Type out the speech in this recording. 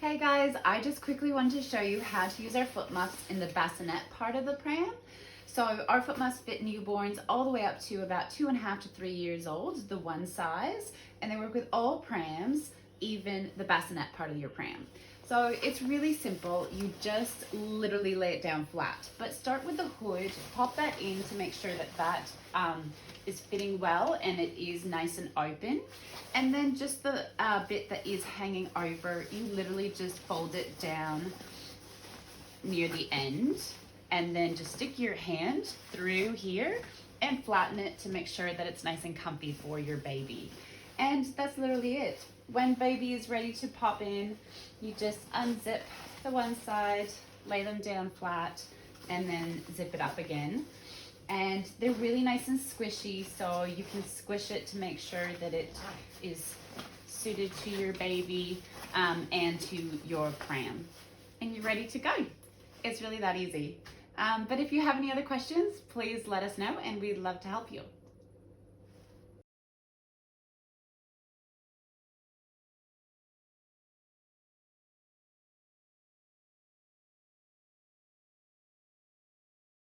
Hey guys, I just quickly wanted to show you how to use our foot muffs in the bassinet part of the pram. So our foot muffs fit newborns all the way up to about 2.5 to 3 years old, the one size, and they work with all prams, even the bassinet part of your pram. So it's really simple. You just literally lay it down flat, but start with the hood, pop that in to make sure that that is fitting well and it is nice and open. And then just the bit that is hanging over, you literally just fold it down near the end and then just stick your hand through here and flatten it to make sure that it's nice and comfy for your baby. And that's literally it. When baby is ready to pop in, you just unzip the one side, lay them down flat, and then zip it up again. And they're really nice and squishy, so you can squish it to make sure that it is suited to your baby and to your pram. And you're ready to go. It's really that easy. But if you have any other questions, please let us know and we'd love to help you.